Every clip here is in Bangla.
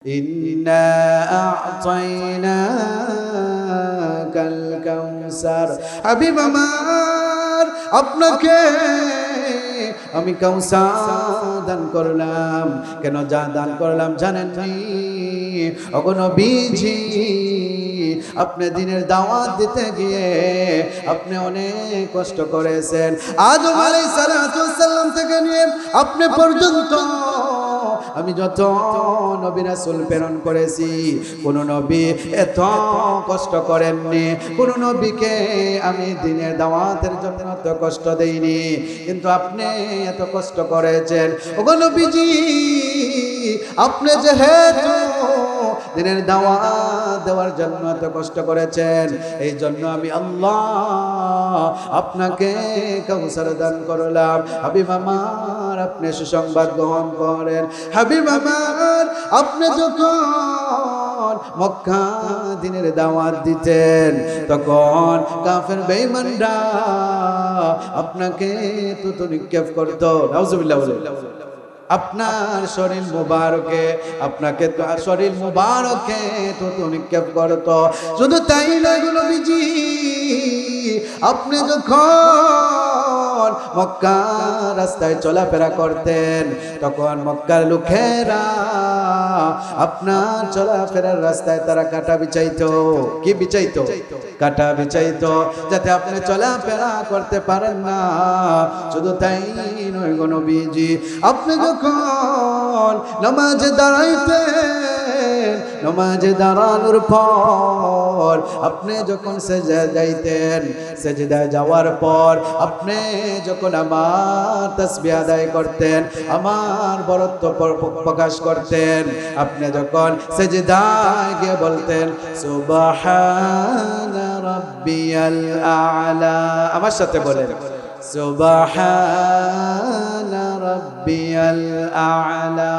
إنا أعطيناك الكوثر হাবিব আমার আপনাকে আমি কাউসার দান করলাম। কেন দান করলাম জানেন নি? ওগো নবীজি, আপনি দিনের দাওয়াত দিতে গিয়ে আপনি অনেক কষ্ট করেছেন। আদম আলাইহিস সালাতু সালাম থেকে নিয়ে আপনি পর্যন্ত আমি যত নবী রাসূল প্রেরণ করেছি, কোন নবী এত কষ্ট করেননি। কোন নবীকে আমি দিনের দাওয়াতের জন্য এত কষ্ট দেইনি, কিন্তু আপনি এত কষ্ট করেছেন। ওগো নবীজি, আপনি যেহেতু দিনের দাওয়াত দেওয়ার জন্য এত কষ্ট করেছেন, এই জন্য আমি আল্লাহ আপনাকে কাউসার দান করলাম। হাবিব আমার, আপনি সুসংবাদ গ্রহণ করেন। হাবিব আমার, আপনি যখন মক্কা দিনের দাওয়াত দিতেন, তখন কাফের বেঈমানরা আপনাকে তো নিক্ষেপ করত। নাউজুবিল্লাহ বলে আপনার শরীর মুবারকে, আপনাকে তো শরীর মুবারকে তো নিক্ষেপ করত। শুধু তাই নয় গো নবীজি, আপনি যখন মক্কার রাস্তায় চলাফেরা করতেন, তখন মক্কার লোকেরা আপনার চলাফেরার রাস্তায় তারা কাঁটা বিছাইতো। কি বিছাইতো? কাঁটা বিছাইতো, যাতে আপনি চলাফেরা করতে পারেন না। শুধু তাই নয় গো নবীজি, আপনি যখন নামাজে দাঁড়াইতেন, নামাজে দাঁড়ানোর পর আপনি যখন সেজদায় যাইতেন, সেজদায় যাওয়ার পর আপনি যখন আমার তাসবিহ আদায় করতেন, আমার বরত্ব প্রকাশ করতেন, আপনি যখন সেজদায় গিয়ে বলতেন সুবহান রাব্বিয়াল আ'লা, আমার সাথে বলেন সুবহান রাব্বিয়াল আ'লা।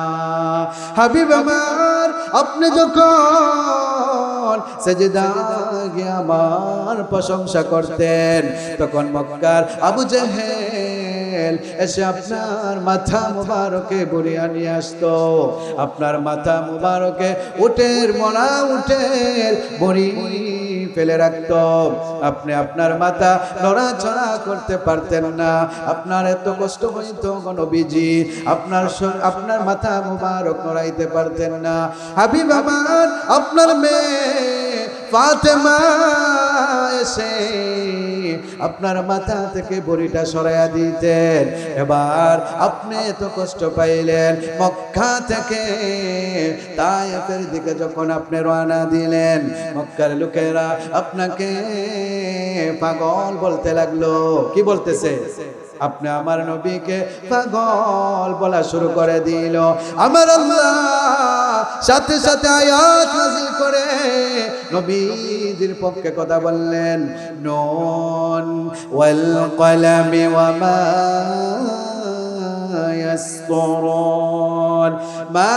হাবিব আমার, আপনি যখন সেজদায় গিয়ে আমার প্রশংসা করতেন, তখন মক্কার আবু জেহেল এসে আপনার মাথা মুবারকে বুড়িয়ে নিয়ে আসতো। আপনার মাথা মুবারকে উটের মরা উটের বড়ি ফেলে রাখত। আপনি আপনার মাথা নড়াচড়া করতে পারতেন না। আপনার এত কষ্ট হইত গো নবীজি, আপনার মাথা মুবারক নড়াইতে পারতেন না। হাবিব আমার, আপনার মেয়ে ফাতেমা এসে আপনার মাথা থেকে বড়িটা সরাইয়া দিতেন। এবার আপনি এত কষ্ট পাইলেন, মক্কা থেকে তায়েফের দিকে যখন আপনি রওনা দিলেন, মক্কার লোকেরা আপনাকে পাগল বলতে লাগলো। কি বলতেছে? আপনি আমার নবীকে পাগল বলা শুরু করে দিল। আমার আল্লাহ সাথে সাথে আয়াত নাযিল করে নবীজির পক্ষে কথা বললেন, নুন ওয়াল কলামি ওয়া মা ইয়াসতুরুন মা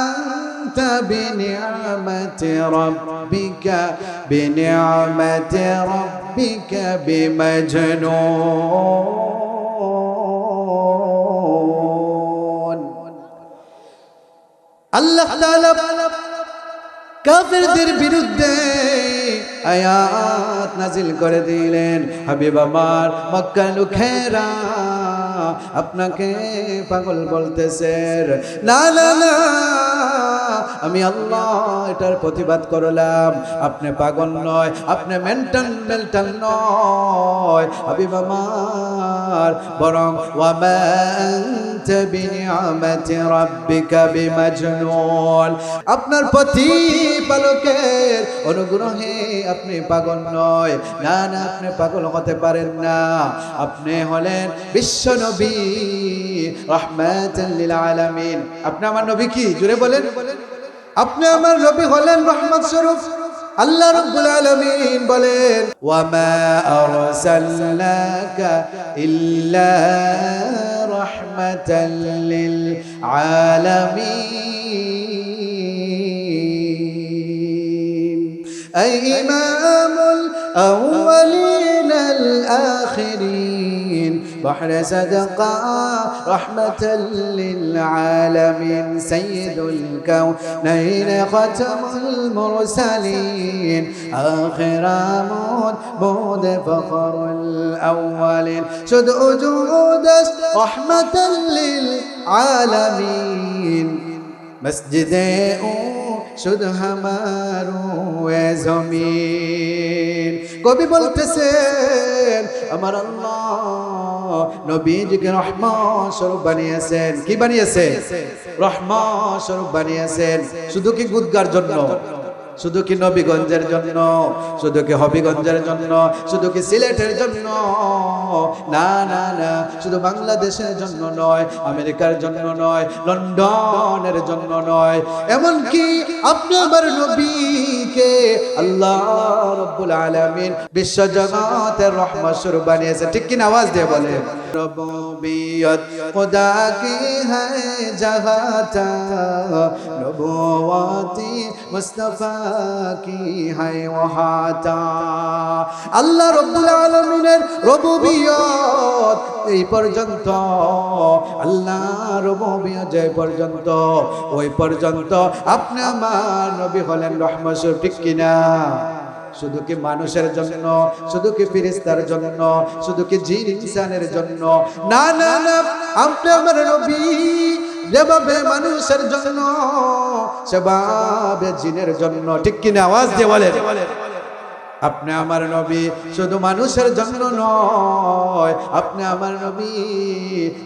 আনতা বিনি'মাতি রাব্বিকা বিমাজনুন। আল্লাহ তাআলা কাফেরদের বিরুদ্ধে আয়াত নাযিল করে দিলেন। হাবিব আমার, মক্কার লোকেরা আপনাকে পাগল বলতেছে। না না না, আমি আল্লাহ এটার প্রতিবাদ করলাম। আপনি পাগল নয়, আপনি মেন্টাল নয় হাবিব আমার, বরং ওয়া মা আনতা বিনি'মাতি রাব্বিকা বিমাজনুন। আপনার প্রতিপালকের অনুগ্রহে আপনি পাগল নয়। না না, আপনি পাগল হতে পারেন না। আপনি হলেন বিশ্ব নবী, রাহমাতাল লিল আলামিন। আপনি আমার নবী কি? জোরে বলেন। আপনি আমার নবী হলেন রহমত স্বরূপ। আল্লাহ রাব্বুল আলামিন বলেন, ওয়া মা আরসালনাকা ইল্লা রাহমাতাল লিল আলামিন। আই ইমামুল আউয়ালিন আল আখিরিন بحر صدقة رحمة للعالمين سيد الكونين ختم المرسلين آخر بود فخر الأولين شد وجودش رحمة للعالمين مسجد শুধ হামারো এ জমিন কবি বলতেছেন আমার আল্লাহ নবীজিকে রহমত স্বরূপ বানিয়েছেন কি বানিয়েছেন রহমত স্বরূপ বানিয়েছেন শুধু কি গুদগার জন্য শুধু কি নবীগঞ্জের জন্য শুধু কি হবিগঞ্জের জন্য শুধু কি সিলেটের জন্য না না না শুধু বাংলাদেশের জন্য নয় আমেরিকার জন্য নয় লন্ডনের জন্য নয় এমন কি আপনি আমার নবীকে আল্লাহ রাব্বুল আলামিন বিশ্ব জগতের রহমত স্বরূপ বানিয়েছে ঠিক কি না আওয়াজ দিয়ে বলেন রব্বিয়ত খোদা কি হ্যায় জাহাতা নবুওয়াতি মুস্তাফা কি হায় ওয়াহাতা আল্লাহ রাব্বুল আলামিনের রুবুবিয়ত এই পর্যন্ত আল্লাহ রুবুবিয়ত যে পর্যন্ত ওই পর্যন্ত আপনি আমার নবী হলেন রহমত স্বরূপ ঠিক কি না শুধু কি মানুষের জন্য শুধু কি ফেরেশতার জন্য শুধু কি জিন ইনসানের জন্য না না না আপনি আমার নবী যেভাবে মানুষের জন্য সেভাবে জিনের জন্য ঠিক কিনা আওয়াজ দিয়ে বলেন আপনি আমার নবী শুধু মানুষের জন্য নয় আপনি আমার নবী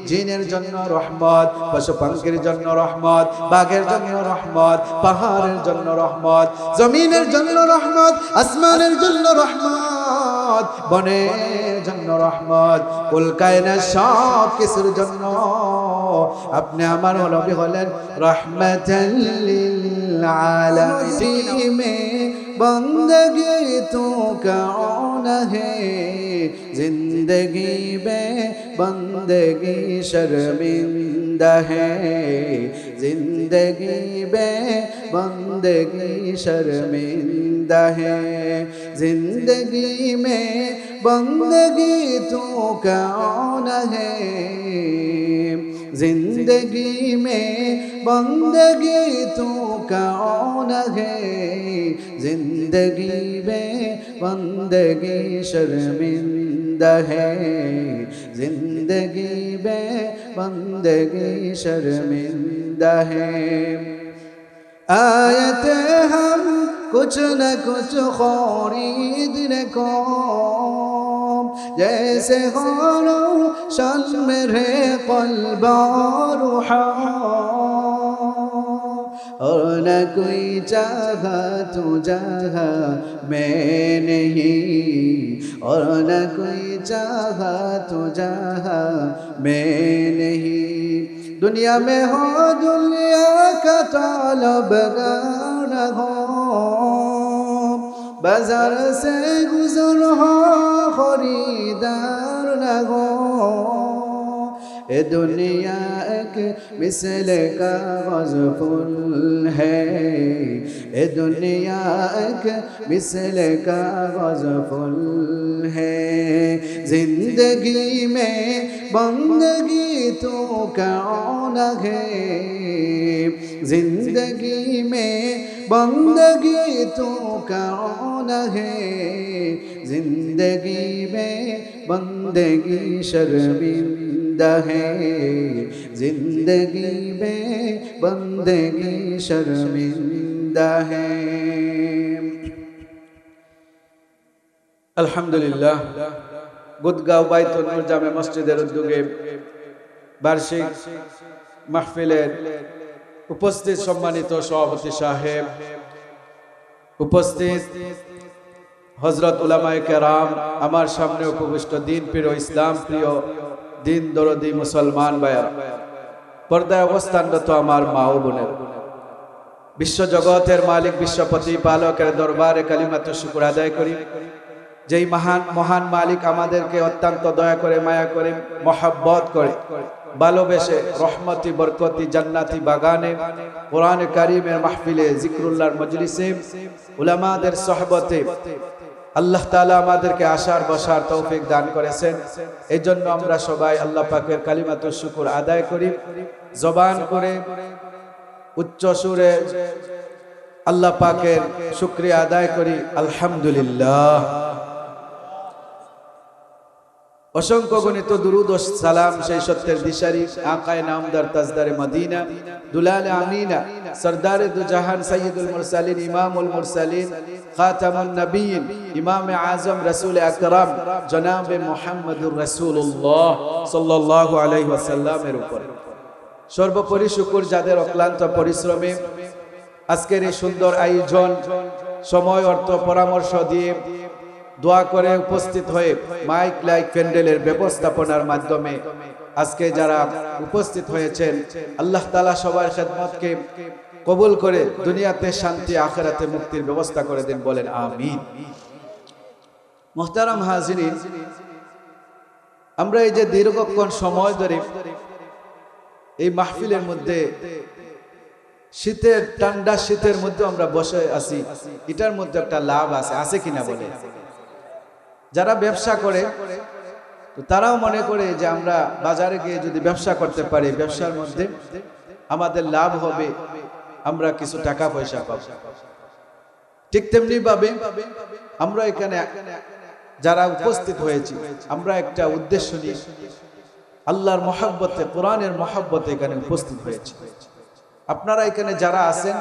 জিনের জন্য রহমত পশু পাখির জন্য রহমত বাঘের জন্য রহমত পাহাড়ের জন্য রহমত জমিনের জন্য রহমত আসমানের জন্য রহমত বনের জন্য রহমত কুল কায়নাত সব কিছুর জন্য আপনি আমার নবী হলেন রহমাতাল লিল আলামিন बंदगी तू कौन है जिंदगी में बंदगी शर्मिंदा है जिंदगी में बंदगी शर्मिंदा है जिंदगी में बंदगी तू कौन है जिंदगी में बंदगी तू कौन है जिंदगी में बंदगी शर्मिंदा है जिंदगी में बंदगी शर्मिंदा है आयते हम कुछ न कुछ खरीदने को जैसे हो शन मेरे क़ल्ब और रूह और न कोई चाहा तू चाहा मैं नहीं और न कोई चाहा तू चाहा मैं नहीं दुनिया में हो दुनिया का तलबगार न हो बाजार से गुजर हो खरीदार न हो ए दुनिया एक मिसल कागज फूल है ए दुनिया एक मिसल कागज फूल है जिंदगी में बंदगी तो कौन है जिंदगी में बंदगी तो कौन है जिंदगी में बंदगी शर्मिंदा है जिंदगी में बंदगी शर्मिंदा है अल्हम्दुलिल्लाह गुदगांव বাইতুল নূর জামে মসজিদের উদ্যোগে বার্ষিক মাহফিলের উপস্থিত সম্মানিত সভাপতি সাহেব উপস্থিত হযরত উলামায়ে কেরাম আমার সামনে উপবিষ্ট দিন প্রিয় ইসলাম প্রিয় দিন দরদি মুসলমান ভাইরা পর্দায় অবস্থানরত আমার মা ও বোনেরা বিশ্ব জগতের মালিক বিশ্বপতি পালকের দরবারে কালিমাতুশ শুকর আদায় করি যেই মহান মালিক আমাদেরকে অত্যন্ত দয়া করে মায়া করে মহব্বত করে ভালোবেসে রহমতি বরকতি জান্নাতি বাগানে কোরআন কারীমের মাহফিলে জিকরুল্লাহর মজলিসে উলামাদের সোহবতে আল্লাহ তাআলা আমাদেরকে আসার বসার তৌফিক দান করেছেন। এই জন্য আমরা সবাই আল্লাহ পাকের কালিমাতুশ শুকর আদায় করি, জবান করে উচ্চ সুরে আল্লাহ পাকের শুকরিয়া আদায় করি, আলহামদুলিল্লাহ। অসংখ্য গণিত দুরুদ ও সালাম সেই সত্যের দিশারি আকায়ে নামদার তাজদারে মদিনা দুলালে আমিনা সরদারে দু জাহান সাইয়্যিদুল মুরসালিন ইমামুল মুরসালিন খাতামুন নবিয়্যিন ইমামে আজম রাসূল আকরাম জনাবে মুহাম্মদুর রাসূলুল্লাহ সাল্লাল্লাহু আলাইহি ওয়াসাল্লামের উপর সর্বোপরি শুকর যাদের অক্লান্ত পরিশ্রমে আজকের এই সুন্দর আয়োজন সময় অর্থ পরামর্শ দিয়ে দোয়া করে উপস্থিত হয়ে মাইক লাইক প্যান্ডেলের ব্যবস্থাপনার মাধ্যমে আজকে যারা উপস্থিত হয়েছেন, আল্লাহ তাআলা সবার খেদমতকে কবুল করে দুনিয়াতে শান্তি আখিরাতে মুক্তির ব্যবস্থা করে দেন, বলেন আমিন। মুহতারাম হাজিরিন, আমরা এই যে দীর্ঘক্ষণ সময় ধরে এই মাহফিলের মধ্যে শীতের ঠান্ডা শীতের মধ্যে আমরা বসে আছি, এটার মধ্যে একটা লাভ আছে কিনা বলে? যারা ব্যবসা করে তারাও মনে করে যে আমরা বাজারে গিয়ে যদি ব্যবসা করতে পারি, ব্যবসার মধ্যে আমাদের লাভ হবে, আমরা কিছু টাকা পয়সা পাবো। ঠিক তেমনি ভাবে আমরা এখানে যারা উপস্থিত হয়েছি, আমরা একটা উদ্দেশ্য নিয়ে আল্লাহর মহব্বতে, কোরআনের মহব্বতে এখানে উপস্থিত হয়েছি। আপনারা এখানে যারা আছেন,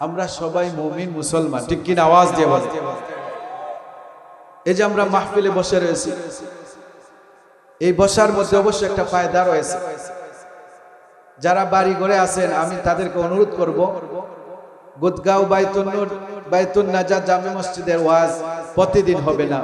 আমরা সবাই মুমিন মুসলমান, ঠিক কিনা? আওয়াজ দিয়ে বলেন। এই যে আমরা মাহফিলে বসে রয়েছি, এই বসার মধ্যে অবশ্যই একটা ফায়দা রয়েছে। যারা বাড়ি ঘরে আছেন, আমি তাদেরকে অনুরোধ করব, গুদগাঁও বাইতুন নাজাত জামে মসজিদের ওয়াজ প্রতিদিন হবে না,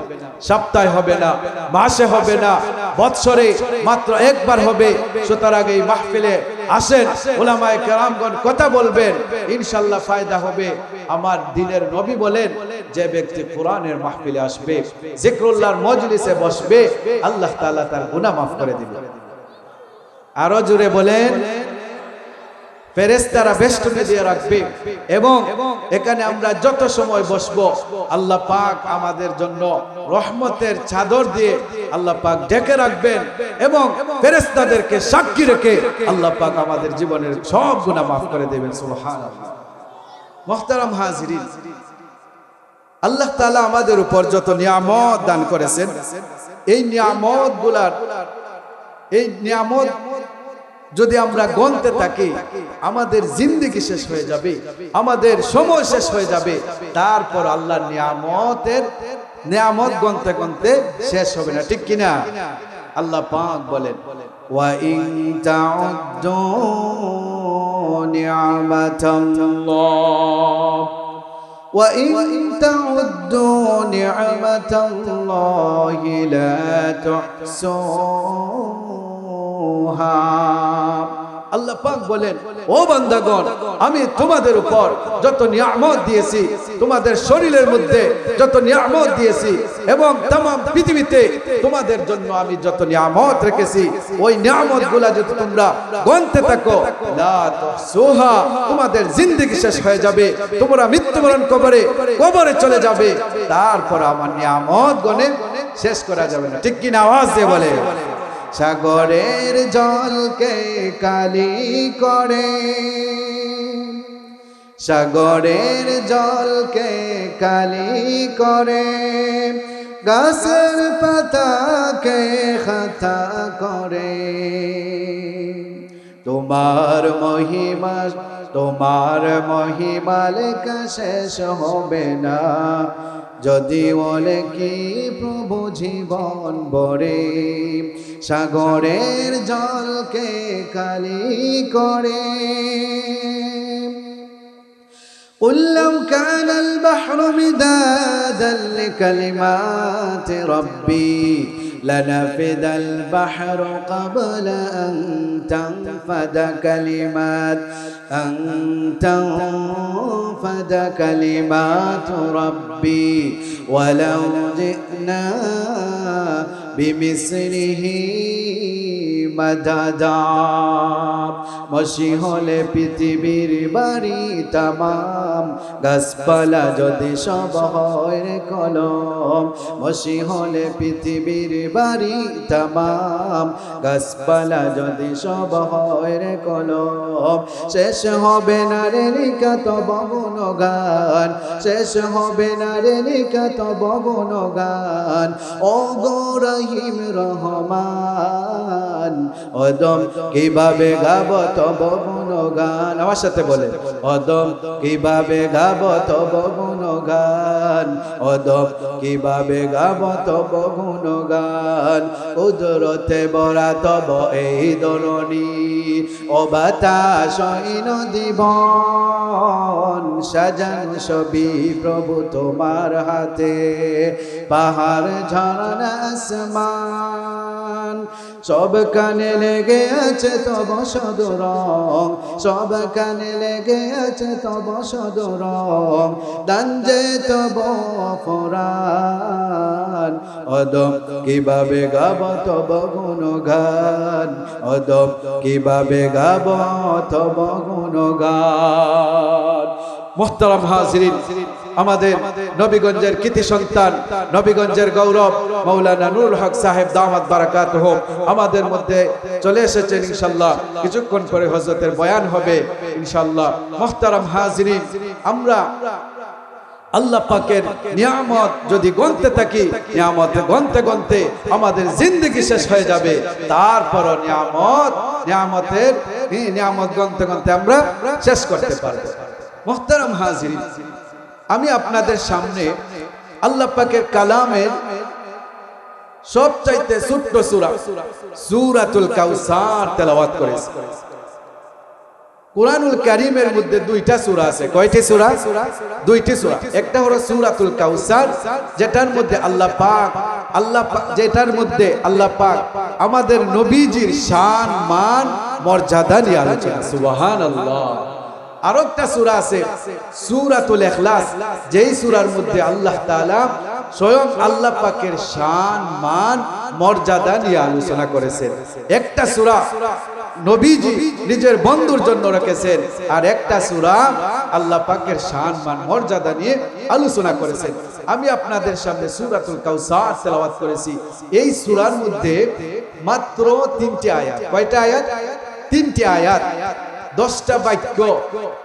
সপ্তাহে হবে না, মাসে হবে না, বৎসরে মাত্র একবার হবে। সুতরাং এই মাহফিলে আসেন, উলামায়ে কেরামগণ কথা বলবেন, ইনশাআল্লাহ ফায়দা হবে। আমার দ্বীনের নবী বলেন, যে ব্যক্তি কোরআনের মাহফিলে আসবে, জিকরুল্লাহর মজলিসে বসবে, আল্লাহ তাআলা তার গুনাহ মাফ করে দিবেন। আরো জোরে বলেন, ফেরেশতারা বেষ্টনী দিয়ে রাখবে এবং এখানে আমরা যত সময় বসবো, আল্লাহ পাক আমাদের জন্য রহমতের চাদর দিয়ে আল্লাহ পাক ঢেকে রাখবেন এবং ফেরেশতাদেরকে সাক্ষী রেখে আল্লাহ পাক আমাদের জীবনের সব গুনাহ মাফ করে দেবেন। সুবহানাল্লাহ। মুহতারাম হাজিরিন, আল্লাহ তাআলা আমাদের উপর যত নিয়ামত দান করেছেন, এই নিয়ামত যদি আমরা গণতে থাকি, আমাদের জিন্দেগি শেষ হয়ে যাবে, আমাদের সময় শেষ হয়ে যাবে। তারপর আল্লাহর নিয়ামত গণতে গণতে শেষ হবে না, ঠিক কিনা? আল্লাহ পাক বলেন, ওয়া ইন তাউদ্দু নি'মাতাল্লাহ ওয়া ইন তাউদ্দু নি'মাতাল্লাহি লা তুহসুহা। আল্লাহ পাক বলেন, ও বান্দাগণ, আমি তোমাদের উপর যত নিয়ামত দিয়েছি, তোমাদের শরীরের মধ্যে যত নিয়ামত দিয়েছি এবং तमाम পৃথিবীতে তোমাদের জন্য আমি যত নিয়ামত রেখেছি, ওই নিয়ামতগুলো যদি তোমরা গণতে থাকো, লা তুহসুহা, তোমাদের জিন্দেগি শেষ হয়ে যাবে, তোমরা মৃত্যুবরণ কবরে চলে যাবে, তারপর আমার নিয়ামত গণে শেষ করা যাবে না, ঠিক কিনা? আওয়াজ দিয়ে বলে। সাগরের জলকে কালি করে, সাগরের জলকে কালি করে, গাছের পাতাকে খাতা করে। তোমার মহিমা লেখা শেষ হবে না, যদি বলে কি প্রভু জীবন ভরে। সাগরের জলকে কালি করে। قل لو كان البحر مدادا لكلمات ربي لنفد البحر قبل أن تنفد كلمات ربي ولو جئنا بمثله মাদাদা মসি হলে পৃথিবীর বাড়ি তামাম গাছপালা যদি সব হয় রে কলম মসি হলে পৃথিবীর বাড়ি তামাম গাছপালা যদি সব হয় রে কলম শেষ হবে না রে লিখা তব গুণগান শেষ হবে না রে লিখা তব গুণগান ও গো রহিম রহমান অদম কিভাবে গাব তব গুণগান আমার সাথে বলে অদম কিভাবে গাব তব গুণগান অদম কিভাবে গাব তব গুণগান কুদরতে ভরা তব এই ধরণী ও বাতাস নদীবন সাজানো সবই প্রভু তোমার হাতে পাহাড় ঝরনা আসমান সব কানে লেগে আছে তব সদরং সব কানে লেগে আছে তব সদরং দাঞ্জে তব ফরান অদম কিভাবে গাব তব গুণগান অদম কিভাবে গাব তব গুণগান মুহতারাম হাজিরিন আমাদের নবীগঞ্জের কৃতি সন্তান নবীগঞ্জের গৌরব মাওলানা নুরুল হক সাহেব দামাত বারাকাতুহু আমাদের মধ্যে চলে এসেছেন ইনশাআল্লাহ কিছুক্ষণ পরে হযরতের বয়ান হবে ইনশাআল্লাহ মুহতারাম হাজিরিন আমরা আল্লাহ পাকের নিয়ামত যদি গণতে থাকি নিয়ামত গণতে গণতে আমাদের জিন্দেগি শেষ হয়ে যাবে তারপর নিয়ামতের নিয়ামত গণতে গণতে আমরা শেষ করতে পারবো মুহতারাম হাজিরিন আমি আপনাদের সামনে আল্লাহ পাকের কালামের সবচাইতে ছোট্ট সূরা সূরাতুল কাউসার তেলাওয়াত করেছি কুরআনুল কারীমের মধ্যে দুইটা সূরা আছে কয়টি সূরা দুইটি সূরা একটা হলো সূরাতুল কাউসার যেটার মধ্যে আল্লাহ পাক যেটার মধ্যে আল্লাহ পাক আমাদের নবীজির শান মান মর্যাদা নিয়ে আলোচনা সুবহানাল্লাহ আর একটা সূরা আছে সূরাতুল ইখলাস যেই সূরার মধ্যে আল্লাহ তাআলা স্বয়ং আল্লাহ পাকের শান মান মর্যাদা নিয়ে আলোচনা করেছেন একটা সূরা নবীজি নিজের বন্ধুর জন্য রেখেছেন আর একটা সূরা আল্লাহ পাকের শান মান মর্যাদা নিয়ে আলোচনা করেছেন আমি আপনাদের সামনে সূরাতুল কাউসার তেলাওয়াত করেছি এই সূরার মধ্যে মাত্র 3টি আয়াত কয়টা আয়াত 3টি আয়াত 10টা বাক্য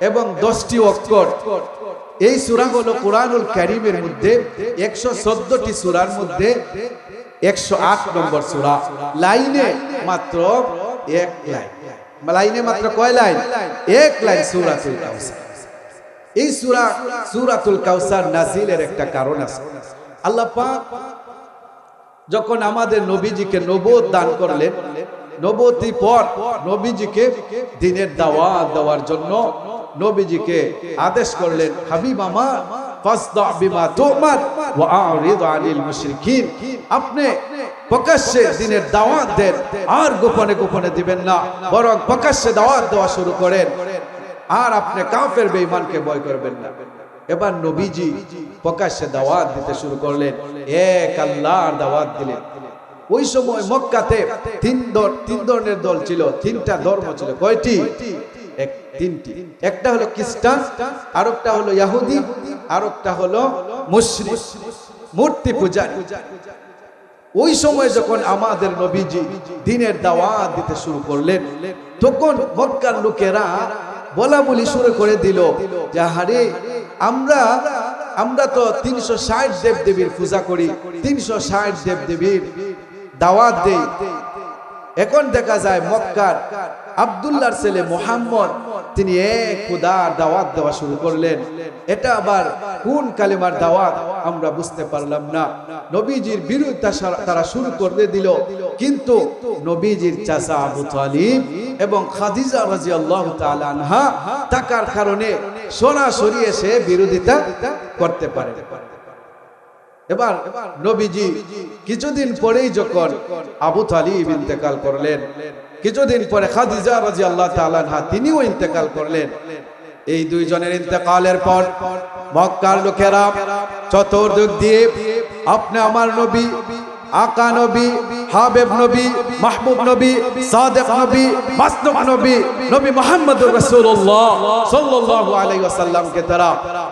এবং 10টি অক্ষর এই সূরা হলো কুরআনুল কারীমের মধ্যে 114টি সূরার মধ্যে 108 নম্বর সূরা লাইনে মাত্র এক লাইন লাইনে মাত্র কয় লাইন এক লাইন সূরাতুল কাউসার এই সূরাতুল কাউসার নাজিলের একটা কারণ আছে আল্লাহ পাক যখন আমাদের নবীজিকে নবুয়ত দান করলেন নবুয়তির পর নবীজিকে দ্বীনের দাওয়াত দেওয়ার জন্য নবীজিকে আদেশ করলেন হাবিব আমার ফাসদা বিমা তুমার ওয়া আরিদ আনিল মুশরিকিন আপনি প্রকাশ্যে দ্বীনের দাওয়াত দেন আর গোপনে গোপনে দিবেন না বরং প্রকাশ্যে দাওয়াত দেওয়া শুরু করেন আর আপনি কাফের বেঈমানকে ভয় করবেন না এবার নবীজি প্রকাশ্যে দাওয়াত দিতে শুরু করলেন এক আল্লাহর দাওয়াত দিলেন ওই সময় মক্কাতে তিন ধরনের দল ছিল তিনটা ধর্ম ছিল কয়টি তিনটি একটা হলো খ্রিস্টান আরেকটা হলো ইহুদি আরেকটা হলো মুশরিক মূর্তি পূজারী ওই সময় যখন আমাদের নবীজি দ্বীনের দাওয়াত দিতে শুরু করলেন তখন মক্কার লোকেরা বলা বলি শুরু করে দিল যে আরে আমরা তো 360 দেবদেবীর পূজা করি 360 দেবদেবীর দাওয়াত দেই এখন দেখা যায় মক্কার আব্দুল্লাহর ছেলে মুহাম্মদ তিনি এক খোদার দাওয়াত দেওয়া শুরু করলেন এটা আবার কোন কালেমার দাওয়াত আমরা বুঝতে পারলাম না নবীজির বিরুদ্ধে তারা শুরু করে দিল কিন্তু নবীজির চাচা আবু তালিব এবং খাদিজা রাদিয়াল্লাহু তাআলা আনহা থাকার কারণে সরাসরি এসে বিরোধিতা করতে পারে এবার নবীজি কিছুদিন পরেই যখন আবু তালিব ইন্তেকাল করলেন কিছুদিন পরে খাদিজা রাদিয়াল্লাহু তাআলা আনহা তিনিও ইন্তেকাল করলেন এই দুইজনের ইন্তেকালের পর মক্কার লোকেরা চতুর্দিক দিয়ে আপনি আমার নবী আকা নবী, হাবিব নবী, মাহবুব নবী, সাদেক নবী, মাসনুক নবী, নবী মুহাম্মদুর রাসূলুল্লাহ সাল্লাল্লাহু আলাইহি ওয়াসাল্লামকে তারা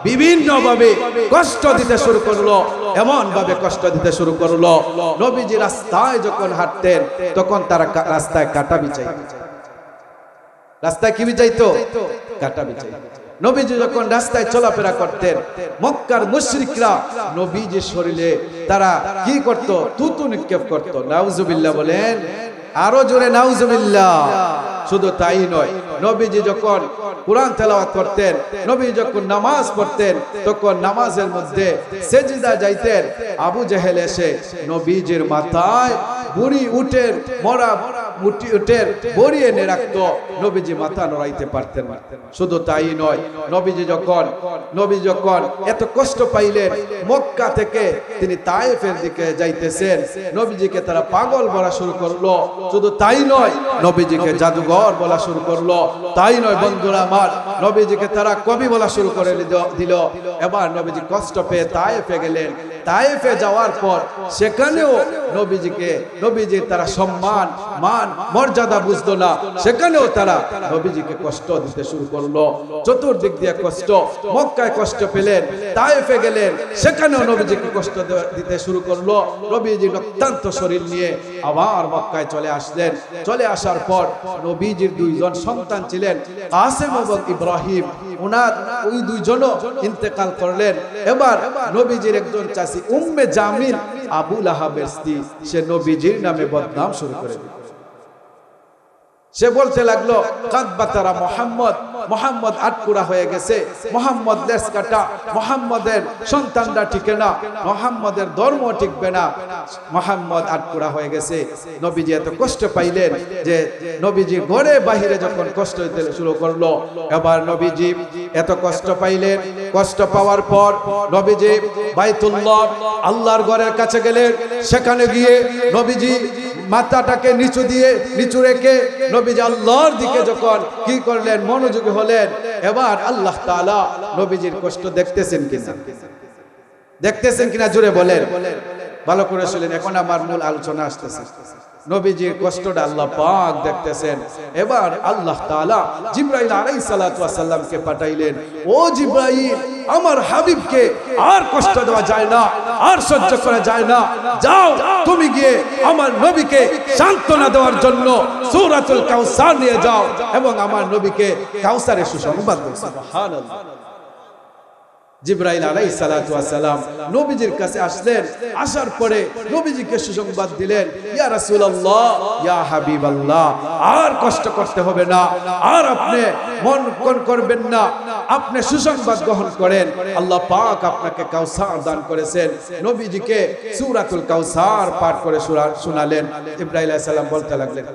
বিভিন্ন ভাবে কষ্ট দিতে শুরু করলো, এমন ভাবে কষ্ট দিতে শুরু করলো, নবীজি রাস্তায় যখন হাঁটতেন তখন তারা রাস্তায় কাঁটা বিছাইত। রাস্তায় কি বিছাইতো? কাঁটা বিছাইত। নবীজি যখন রাস্তায় চলাফেরা করতেন, মক্কার মুশরিকরা নবীজির শরীরে তারা কি করত? থুতু নিক্ষেপ করত। নাউজুবিল্লাহ বলেন, আরো জোরে নাউজুবিল্লাহ। শুধু তাই নয়, নবীজি যখন কুরআন তেলাওয়াত করতেন, নবী যখন নামাজ পড়তেন, তখন নামাজের মধ্যে সেজদা যাইতেন, আবু জেহেল এসে নবীজির মাথায় বুড়ি উটের মরা মুটি উটের বড়ি এনে রাখতো, নবীজি মাথা নড়াইতে পারতেন না। শুধু তাই নয়, নবীজি যখন এত কষ্ট পাইলেন, মক্কা থেকে তিনি তায়েফের দিকে যাইতেছেন, নবীজিকে তারা পাগল বলা শুরু করলো। শুধু তাই নয়, নবীজিকে জাদুঘর বলা শুরু করলো। তাই নয় বন্ধুরা আমার, নবীজিকে তারা কবি বলা শুরু করে দিল। এবার নবীজি কষ্ট পেয়ে তায়েফে গেলেন। তায়েফে যাওয়ার পর সেখানেও নবীজির তারা সম্মান মান মর্যাদা বুঝতো না, সেখানেও তারা নবীজিকে কষ্ট দিতে শুরু করলো। চতুর্দিক দিয়ে কষ্ট, মক্কায় কষ্ট পেলেন, তায়েফে গেলেন, সেখানেও নবীজিকে কষ্ট দিতে শুরু করলো। নবীজি রক্তান্ত শরীর নিয়ে আবার মক্কায় চলে আসলেন। চলে আসার পর নবীজির দুইজন সন্তান ছিলেন, কাসেম এবং ইব্রাহিম, ওনার ওই দুইজনও ইন্তেকাল করলেন। এবার নবীজির একজন চাচি উম্মে জামিল, আবু লাহাবের স্ত্রী, সে নবীজির নামে বদনাম শুরু করে দিল। সে বলতে লাগলো, কাদবাতারা মোহাম্মদ আটকুরা হয়ে গেছে, মোহাম্মদ লেস কাটা, মোহাম্মদের সন্তানরা টিকে না, মোহাম্মদের ধর্ম টিকবে না, মোহাম্মদ আটকুরা হয়ে গেছে। নবীজি এত কষ্ট পাইলেন যে নবীজি ঘরে বাহিরে যখন কষ্ট দিতে শুরু করলো, এবার নবীজি এত কষ্ট পাইলেন। কষ্ট পাওয়ার পর নবীজি বাইতুল্লাহ, আল্লাহর ঘরের কাছে গেলেন। সেখানে গিয়ে নবীজি মাথাটাকে নিচু রেখে নবীজি আল্লাহর দিকে যখন কি করলেন, মনোযোগী হলেন। এবার আল্লাহ তাআলা নবীজির কষ্ট দেখতেছেন কিনা জোরে বলেন, ভালো করে শুনেন। এখন আমার মূল আলোচনা আসতেছে। নবীজির কষ্টটা আল্লাহ পাক দেখতেছেন। এবার আল্লাহ তাআলা জিবরাইল আলাইহিস সালাতু ওয়াস সালামকে পাঠাইলেন, ও জিবরাইল, আমার হাবিবকে আর কষ্ট দেওয়া যায় না, আর সহ্য করা যায় না, যাও তুমি গিয়ে আমার নবীকে সান্ত্বনা দেওয়ার জন্য সূরাতুল কাউসার নিয়ে যাও এবং আমার নবীকে কাউসারের সুসংবাদ দাও। সুবহানাল্লাহ। জিবরাইল আলাইহিস সালাতু ওয়াস সালাম নবীজির কাছে আসলেন। আসার পরে নবীজিকে সুসংবাদ দিলেন, ইয়া রাসূলুল্লাহ, ইয়া হাবিবাল্লাহ, আর কষ্ট করতে হবে না, আর আপনি মন কোন করবেন না, আপনি সুসংবাদ গ্রহণ করেন। আল্লাহ পাক আপনাকে কাউসার দান করেছেন। নবীজিকে সূরাতুল কাউসার পাঠ করে শোনালেন। জিবরাইল আলাইহিস সালাম বলতে লাগলেন,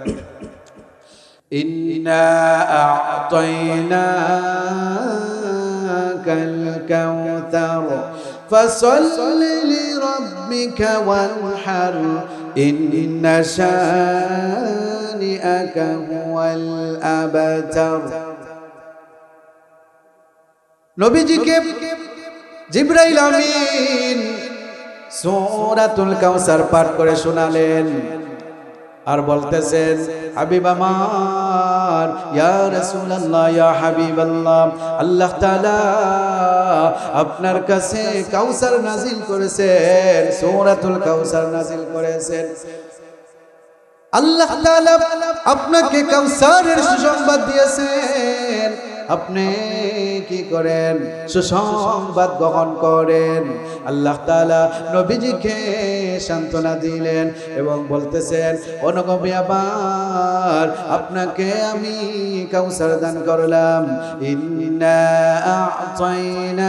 ইন্না আ'তাইনা الكوثر فصل لربك وانحر إن شانئك هو الأبتر। নবীজিকে জিবরাইল আমিন সূরাতুল কাউসার পাঠ করে শোনালেন আর বলতেছেন, হাবিব আমার, ইয়া রাসূলুল্লাহ, ইয়া হাবিবাল্লাহ, আল্লাহ তাআলা আপনার কাছে কাউসার নাজিল করেছেন, সূরাতুল কাউসার নাজিল করেছেন। আল্লাহ তাআলা আপনাকে কাউসারের সুসংবাদ দিয়েছেন। আপনি কি করেন? সুসংবাদ গ্রহণ করেন। আল্লাহ তাআলা নবীজিকে সান্ত্বনা দিলেন এবং বলতেছেন, ও নবী, আবার আপনাকে আমি কাউসার দান করলাম। ইন্না আ'তাইনাকাল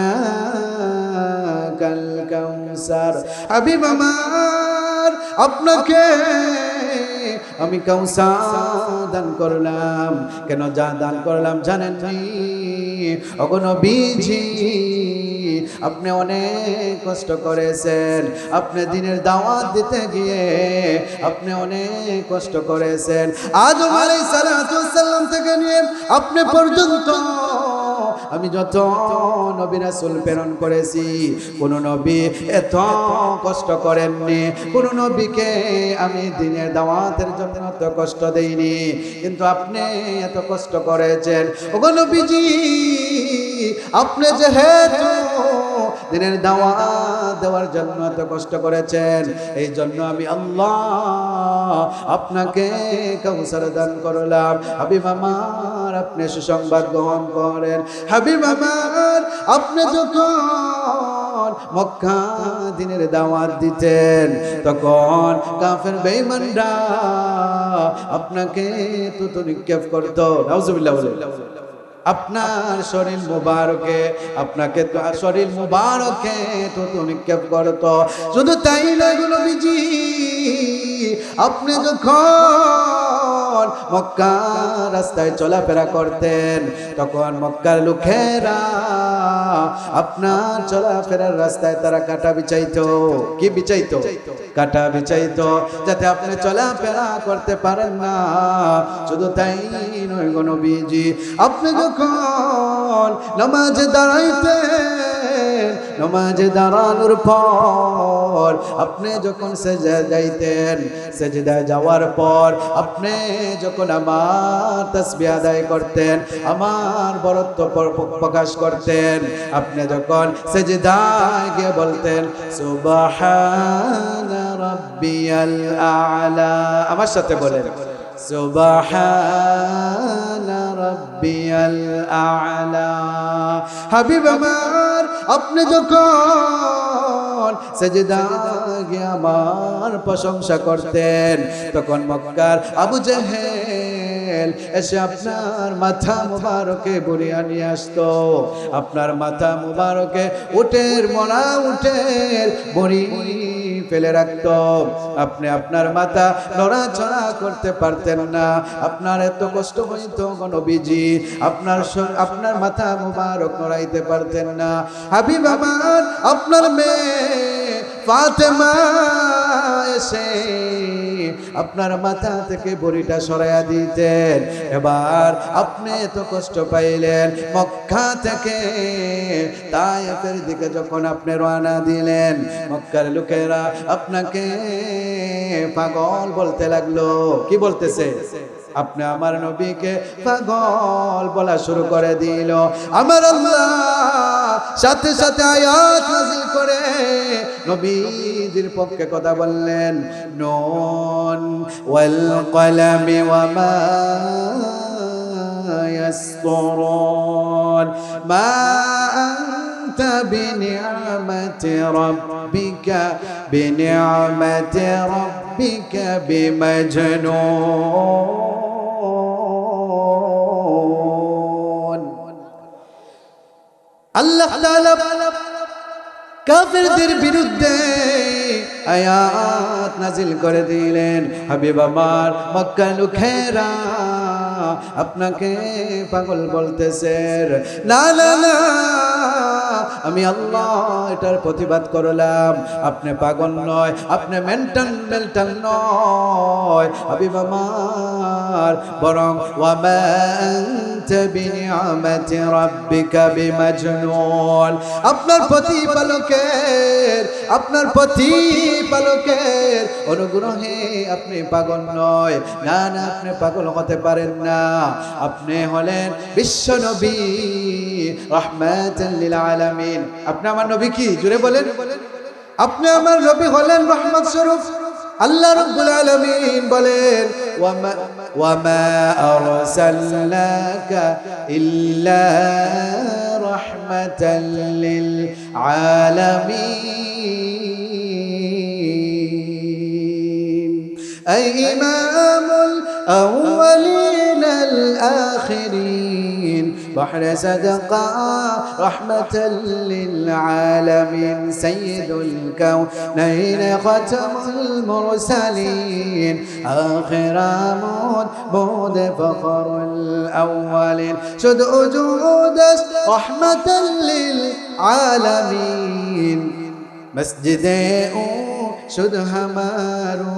কাউসার। হাবিব আমার, আপনাকে আমি কাউসার দান করলাম। কেন দান করলাম জানেন নি? ওগো নবীজি, আপনি অনেক কষ্ট করেছেন। আপনি দ্বীনের দাওয়াত দিতে গিয়ে আপনি অনেক কষ্ট করেছেন। আদম আলাইহিস সালাতু ওয়াস সালাম থেকে নিয়ে আপনি পর্যন্ত আমি যত নবী রাসূল প্রেরণ করেছি কোন নবী এত কষ্ট করেননি, কোন নবীকে আমি দ্বীনের দাওয়াতের জন্য এত কষ্ট দেইনি, কিন্তু আপনি এত কষ্ট করেছেন। ওগো নবীজি, আপনি যেহেতু দ্বীনের দাওয়াত দেওয়ার জন্য এত কষ্ট করেছেন, এই জন্য আমি আল্লাহ আপনাকে কাউসার দান করলাম। হাবিব আমার, আপনি সুসংবাদ গ্রহণ করেন। হাবিব আমার, আপনি যখন মক্কা দ্বীনের দাওয়াত দিতেন তখন কাফের বেঈমানরা আপনাকে তুতু নিক্ষেপ করত। নাউজুবিল্লাহ বলে আপনার শরীর মুবারকে, আপনাকে তো শরীর মুবারকে তুতু নিক্ষেপ করত। শুধু তাই নয় গো নবীজি, আপনি যখন মক্কার রাস্তায় চলাফেরা করতেন তখন মক্কার লোকেরা আপনার চলাফেরার রাস্তায় তারা কাঁটা বিছাইতো। কি বিছাইতো? কাঁটা বিছাইতো, যাতে আপনি চলাফেরা করতে পারেন না। শুধু তাই নয় গো নবীজি, আপনি যখন নামাজে দাঁড়াইতেন, নামাজে দাঁড়ানোর পর আপনি যখন সেজদায় যাইতেন, সেজদায় যাওয়ার পর আপনি যখন আমার তাসবিহ আদায় করতেন, আমার বরত্ব প্রকাশ করতেন, আপনি যখন সেজদায় গিয়ে বলতেন সুবহানা রাব্বিয়াল আ'লা, আমার সাথে বলেন সুবহানা রাব্বিয়াল আ'লা। হাবিব আমার, আপনি যখন সেজদায় গিয়ে আমার প্রশংসা করতেন তখন মক্কার আবু জেহেল এসে আপনার মাথা মুবারকে বলিয়া নিয়ে আসতো। আপনার মাথা মুবারকে উটের মরা উটের বড়ি ফেলে রাখত। আপনি আপনার মাথা নড়াচড়া করতে পারতেন না, আপনার এত কষ্ট হইতো গো নবীজি, আপনার মাথা মুবারক নড়াইতে পারতেন না। হাবিব আমার, আপনার মেয়ে ফাতেমা এসে আপনার মাথা থেকে বড়িটা সরাইয়া দিতেন। এবার আপনি এত কষ্ট পাইলেন, মক্কা থেকে তায়েফের দিকে যখন আপনি রওনা দিলেন, মক্কার লোকেরা আপনাকে পাগল বলতে লাগলো। কি বলতেছে? আপনি আমার নবীকে পাগল বলা শুরু করে দিল। আমার আল্লাহ সাথে সাথে আয়াত নাযিল করে নবীজির পক্ষে কথা বললেন, নুন ওয়াল কলামি ওয়া মা ইয়াসতুরুন মা আনতা বিনি'মাতি রাব্বিকা বিমাজনুন। আল্লাহ তাআলা কাফেরদের বিরুদ্ধে আয়াত নাজিল করে দিলেন। হাবিব আমার, মক্কার লোকেরা আপনাকে পাগল বলতেছে। না না না, আমি আল্লাহ এটার প্রতিবাদ করলাম। আপনি পাগল নয়, আপনি মেন্টাল নয় হাবিব আমার, বরং ওয়া মা আনতা বিনি'মাতি রাব্বিকা বিমাজনুন। আপনার প্রতিপালকের অনুগ্রহে আপনি পাগল নয়। না না, আপনি পাগল হতে পারেন না। আপনি হলেন বিশ্ব নবী, রাহমাতাল লিল আলামিন। আপনি আমার নবী কি? জোরে বলেন। আপনি আমার নবী হলেন রহমত স্বরূপ। আল্লাহ রাব্বুল আলামিন বলেন, ওয়া মা আরসালনাকা ইল্লা রাহমাতাল লিল আলামিন। আই ইমামুল আউয়ালিন আল আখিরিন بحر صدقا رحمة للعالمين سيد الكونين ختم المرسلين آخر مود فخر الأولين شد وجود رحمة للعالمين مسجد শুধু হামারু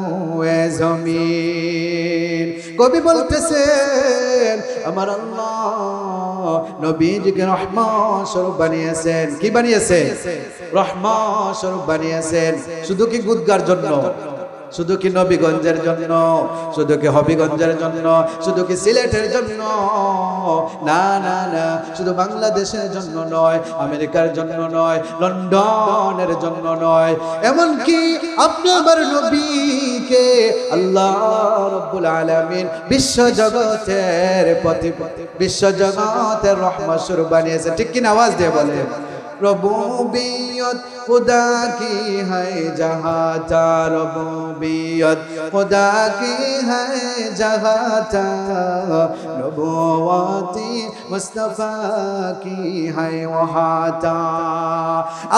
এ জমিন। কবি বলতেছেন আমার আল্লাহ নবীজিকে রহমত স্বরূপ বানিয়েছেন। কি বানিয়েছেন? রহমত স্বরূপ বানিয়েছেন। শুধু কি গুদগার জন্য, শুধু কি নবীগঞ্জের জন্য, শুধু কি হবিগঞ্জের জন্য, শুধু কি সিলেটের জন্য? না না না, শুধু বাংলাদেশের জন্য নয়, আমেরিকার জন্য নয়, লন্ডনের জন্য নয়, এমনকি আপনি আমার নবীকে আল্লাহ রাব্বুল আলামিন বিশ্ব জগতের বিশ্ব জগতের রহমত স্বরূপ বানিয়েছে। ঠিক কিনা? আওয়াজ দিয়ে বলে রবুবিয়ত खुदा की है जहाँ जा, रबूबियत खुदा की है जहाँ जा, नबुवती मुस्तफा की है वहाँ जा।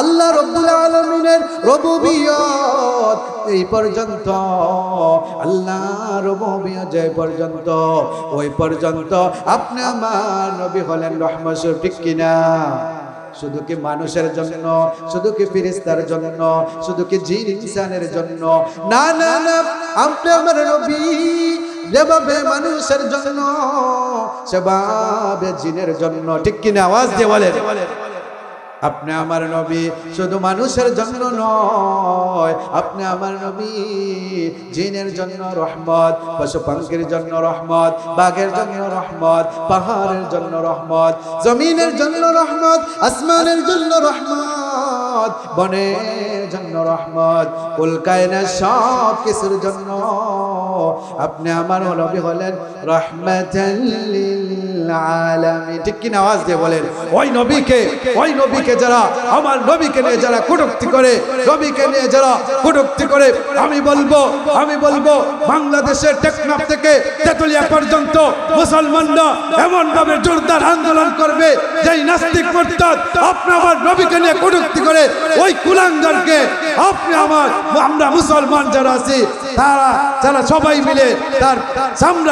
আল্লাহ রব্বুল আলামিনের রবুবিয়ত এই পর্যন্ত, আল্লাহ রবুবিয়ত যে পর্যন্ত, ওই পর্যন্ত আপনি আমার নবী হলেন রহমত স্বরূপ। ঠিক কিনা? শুধু কি মানুষের জন্য, শুধু কি ফেরেশতার জন্য, শুধু কি জিন ইনসানের জন্য? না না না, আপনি আমার নবী যেভাবে মানুষের জন্য সেভাবে জিনের জন্য। ঠিক কিনা? আওয়াজ দিয়ে বলেন। আপনি আমার নবী শুধু মানুষের জন্য নয়, আপনি আমার নবী জিনের জন্য রহমত, পশু পাখির জন্য রহমত, বাঘের জন্য রহমত, পাহাড়ের জন্য রহমত, জমিনের জন্য রহমত, আসমানের জন্য রহমত, বনের জন্য রহমত, কুল কায়নাত সব কিছুর জন্য আপনি আমার নবী হলেন রাহমাতাল লিল আলামিন। ঠিক কি না? আওয়াজ দিয়ে বলেন। ওই নবীকে যারা, আমার নবীকে নিয়ে যারা কটূক্তি করে, নবীকে নিয়ে যারা কটূক্তি করে, আমি বলবো বাংলাদেশের টেকনাফ থেকে তেতুলিয়া পর্যন্ত মুসলমানরা এমন ভাবে জোরদার আন্দোলন করবে, যেই নাস্তিক মুরতাদ আপনি আমার নবীকে নিয়ে কটূক্তি করে, ওই কুলাঙ্গারকে আমরা মুসলমান যারা আছি তারা সবাই মিলে তার সামনে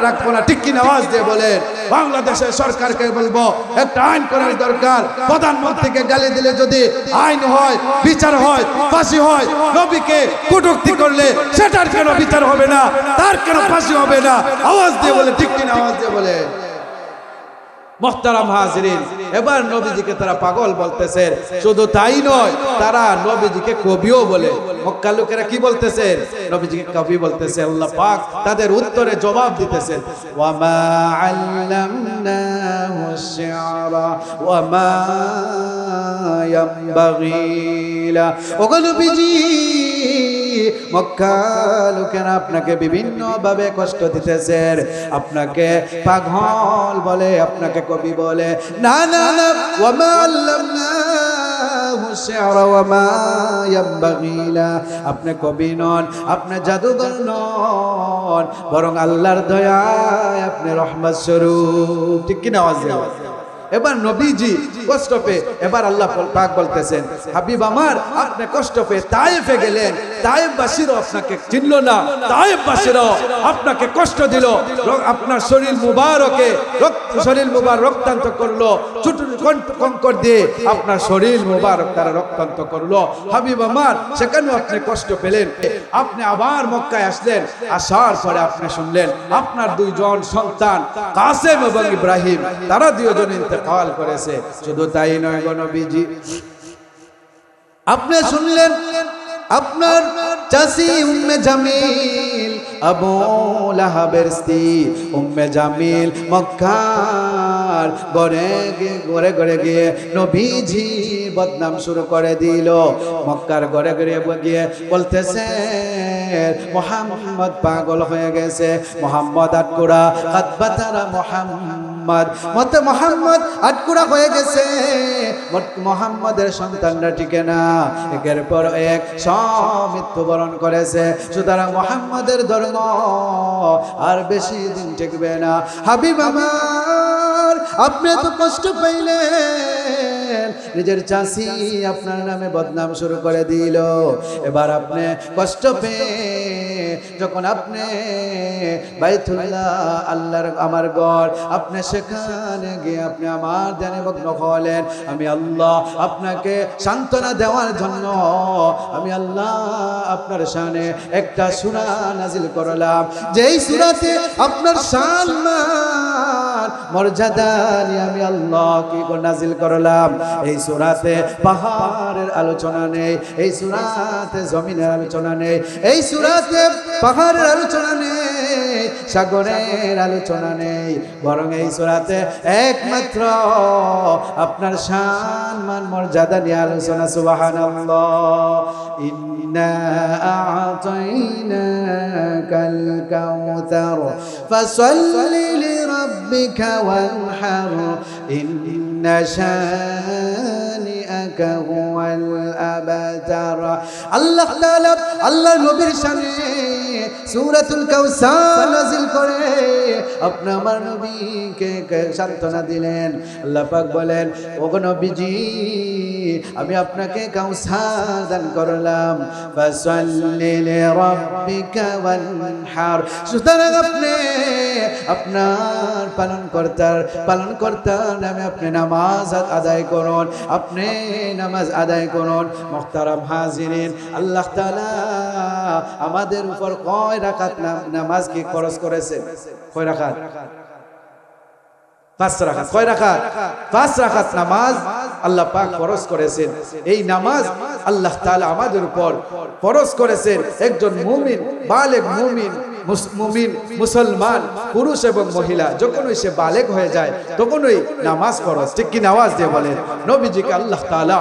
রাখবো না। ঠিক কিনা? আওয়াজ দিয়ে বলেন। বাংলাদেশের সরকারকে বলবো একটা আইন করার দরকার। প্রধানমন্ত্রীকে গালি দিলে যদি আইন হয়, বিচার হয়, ফাঁসি হয়, নবীকে কটূক্তি করলে সেটার কেন বিচার হবে না? তার কেন ফাঁসি হবে না? আওয়াজ দিয়ে বলে। ঠিক কিনা? আওয়াজ দিয়ে বলে। মুহতারাম হাজিরিন, এবার নবীজিকে তারা পাগল বলতেছে। শুধু তাই নয়, তারা নবীজিকে কবিও বলে। মক্কা লোকেরা কি বলতেছে? নবীজিকে কবি বলতেছে। আল্লাহ পাক তাদের উত্তরে জবাব দিতেছেন, ওয়া মা আল্লামনাহু আশ-শি'রা ওয়া মা ইয়ানবাগি লা। ও নবীজি, মক্কা লোকেরা আপনাকে বিভিন্ন ভাবে কষ্ট দিতেছে, আপনাকে পাগল বলে, আপনাকে কবি বলে। না না না, ওয়া মা আল্লামনাহু আশ-শি'রা ওয়া মা ইয়ানবাগি লা। আপনি কবি নন, আপনি জাদুকর নন, বরং আল্লাহর দয়ায় আপনি রহমত স্বরূপ। ঠিক কি না? আওয়াজ দেন। এবার নবীজি কষ্ট পেয়ে, এবার আল্লাহ পাক বলতেছেন, হাবিব আমার আপনি কষ্ট পেয়ে তায়েফে গেলেন, তায়েফবাসীরাও আপনাকে চিনল না, তায়েফবাসীরাও আপনাকে কষ্ট দিল, আপনার শরীর মুবারক রক্তান্ত করলো, কঙ্কর দিয়ে আপনার শরীর মুবারক তারা রক্তান্ত করলো। হাবিব আমার সেখানেও আপনি কষ্ট পেলেন। আপনি আবার মক্কায় আসলেন, আসার পরে আপনি শুনলেন আপনার দুইজন সন্তান কাসেম এবং ইব্রাহিম তারা দুইজন ইন্তেকাল করেছে। শুধু তাই নয় গো নবীজি, আপনি শুনলেন আপনার চাচি উম্মে জামিল, আবু লাহাবের স্ত্রী উম্মে জামিল মক্কার ঘরে গিয়ে নবীজি বদনাম শুরু করে দিল। মক্কার ঘরে গিয়ে বলতেছে মুহাম্মদ পাগল হয়ে গেছে, মুহাম্মদ আটকুড়া, কাদবাতারা মুহাম্মদ আটকুড়া হয়ে গেছে, মুহাম্মদের সন্তানরা টিকে না, একের পর এক সব মৃত্যুবরণ করেছে। সুতরাং মুহাম্মদের ধর্ম আর বেশি দিন টিকবে না। হাবিব আমার আপনি এত কষ্ট পাইলেন, নিজের চাচি আপনার নামে বদনাম শুরু করে দিল, এবার আপনি কষ্ট পেয়ে যখন আপনি বাইতুল্লাহ আল্লাহর আমার ঘর, আপনি সেখানে গিয়ে আপনি আমার ধ্যানে মগ্ন হলেন, আমি আল্লাহ আপনাকে সান্ত্বনা দেওয়ার জন্য আমি আল্লাহ আপনার শানে একটা সূরা নাজিল করলাম, যেই সূরাতে আপনার সম্মান মর্যাদা নিয়ে আমি আল্লাহ কি নাজিল করলাম। এই সূরাতে পাহাড়ের আলোচনা নেই, এই সূরাতে জমিনের আলোচনা নেই, এই সূরাতে পাহাড়ের আলোচনা নেই, সাগরের আলোচনা নেই, বরং এই সূরাতে একমাত্র আপনার সম্মান মর্যাদা নিয়ে আলোচনা। সুবহানাল্লাহ। ইন্না আ'তাইনাকাল কাউসার ফাসাল্লি লিরাব্বিকা ওয়ানহার ইন্না শানিআকা হুয়াল আবতার। আল্লাহ তাআলা আল্লাহ নবীর শানে সূরাতুল কাউসার নাযিল করে আপনি আমার নবীকে সান্ত্বনা দিলেন। আল্লাহ পাক বলেন, ওগো নবীজি, আমি আপনাকে কাউসার দান করলাম, ফাসাল্লি লিরাব্বিকা ওয়ানহার। সুতরাং আপনি আপনার পালনকর্তার নামে আপনি নামাজ আদায় করুন, আপনি নামাজ আদায় করুন। মুহতারাম হাজিরিন, আল্লাহ তাআলা আমাদের উপর কয় রাকাত নামাজ কি খরচ করেছে? কয় রাকাত? 5 রাকাত। কয় রাকাত? 5 রাকাত নামাজ আল্লাহ পাক ফরজ করেছেন। এই নামাজ আল্লাহ তাআলা আমাদের উপর ফরজ করেছেন। একজন মুমিন, বালেগ মুমিন মুসলমান পুরুষ এবং মহিলা যখনই সে বালেগ হয়ে যায় তখনই নামাজ ফরজ। ঠিক কি? আওয়াজ দিয়ে বলেন। নবীজিকে আল্লাহ তাআলা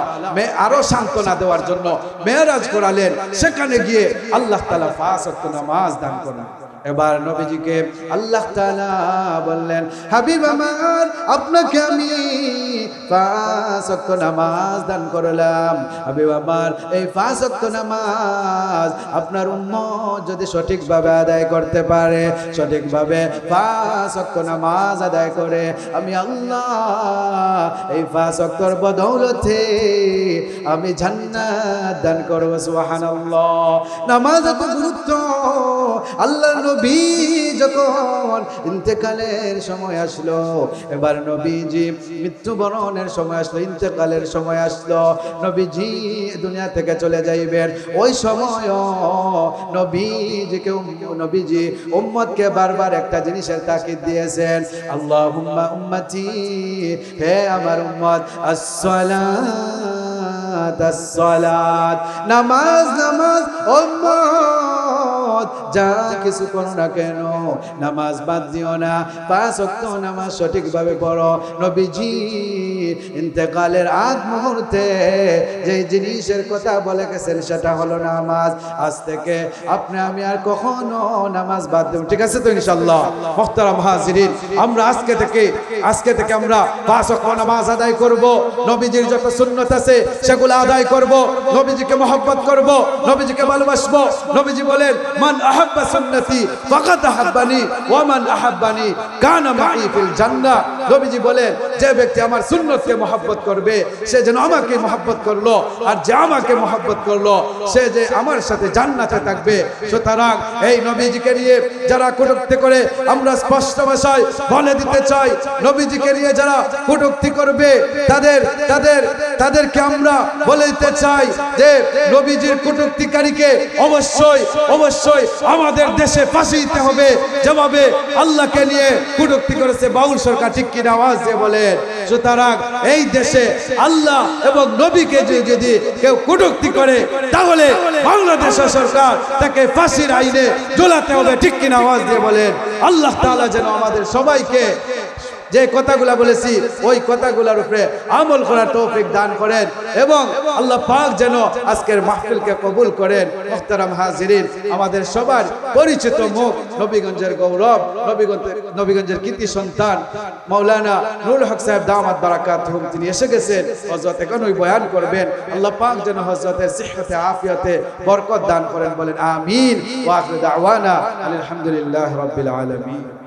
আরো সান্ত্বনা দেওয়ার জন্য মেরাজ করালেন, সেখানে গিয়ে আল্লাহ তাআলা 5 ওয়াক্ত নামাজ দান করলেন। এবার নবীজিকে আল্লাহ তাআলা বললেন, হাবিব আমার, আপনাকে আমি 5 ওয়াক্ত নামাজ দান করলাম। হাবিব আমার, এই 5 ওয়াক্ত নামাজ আপনার উম্মত যদি সঠিকভাবে আদায় করতে পারে, সঠিকভাবে 5 ওয়াক্ত নামাজ আদায় করে, আমি আল্লাহ এই 5 ওয়াক্তর বদৌলতে আমি জান্নাত দান করব। সুবহানাল্লাহ। নামাজ এত গুরুত্ব। আল্লাহ নবী যখন ইন্তেকালের সময় আসলো, এবার নবীজি মৃত্যুবরণের সময় আসলো, ইন্তেকালের সময় আসলো, নবীজি দুনিয়া থেকে চলে যাইবেন, ওই সময় নবীজি উম্মতকে বারবার একটা জিনিসের তাকিদ দিয়েছেন, আল্লাহুম্মা উম্মতি, হে আমার উম্মত, আসসালাত আসসালাত, নামাজ নামাজ, উম্মত যা কিছু করো না কেন নামাজ বাদ দিও না, 5 ওয়াক্ত নামাজ সঠিকভাবে পড়ো। নবীজি ইন্তেকালের আগ মুহূর্তে যে জিনিসের কথা বলে গেছেন সেটা হলো নামাজ। আজ থেকে আপনি আমি আর কখনো নামাজ বাদ দেব, ঠিক আছে তো ইনশাআল্লাহ? মুহতারাম হাজিরিন, আমরা আজকে থেকে আমরা 5 ওয়াক্ত নামাজ আদায় করব, নবীজির যত সুন্নাত আছে সেগুলো আদায় করব, নবীজিকে মহব্বত করব, নবীজিকে ভালোবাসবো। নবীজি বলেন, মান আহাব্বা সুন্নতি ফাকাদ আহাব্বানি ওয়া মান আহাব্বানি কানা মাই ফিল জান্নাহ। নবীজি বলেন, যে ব্যক্তি আমার সুন্নতকে মহব্বত করবে সে যেন আমাকে মহব্বত করলো, আর যে আমাকে মহব্বত করলো সে যে আমার সাথে জান্নাতে থাকবে। সুতরাং এই নবীজিকে নিয়ে যারা কটূক্তি করে, আমরা স্পষ্ট ভাষায় বলে দিতে চাই, নবীজিকে নিয়ে যারা কটূক্তি করবে তাদেরকে আমরা বলে দিতে চাই যে নবীজির কটূক্তিকারীকে অবশ্যই আমাদের দেশে ফাঁসি দিতে হবে, যেভাবে আল্লাহকে নিয়ে কটূক্তি করেছে বাউল সরকার। ঠিক কিনা? আওয়াজ দিয়ে বলেন। সুতরাং এই দেশে আল্লাহ এবং নবীকে যদি কেউ কটূক্তি করে তাহলে বাংলাদেশের সরকার তাকে ফাঁসির আইনে ঝোলাতে হবে। ঠিক কিনা? আওয়াজ দিয়ে বলেন। আল্লাহ তাআলা যেন আমাদের সবাইকে যে কথাগুলা বলেছি ওই কথাগুলোর উপরে আমল করার তৌফিক দান করেন, এবং আল্লাহ পাক যেন আজকের মাহফিলকে কবুল করেন। মুহতারাম হাজিরিন, আমাদের সবার পরিচিত মুখ, নবীগঞ্জের গৌরব, নবীগঞ্জের কৃতি সন্তান মাওলানা নুরুল হক সাহেব দামাত বারাকাতুহুম, তিনি এসে গেছেন। হযরত এখনই বয়ান করবেন। আল্লাহ পাক যেন হযরতের সিহহাতে আফিয়াতে বরকত দান করেন, বলেন আমিন। ওয়া আখিরু দাওয়ানা আলহামদুলিল্লাহি রাব্বিল আলামিন।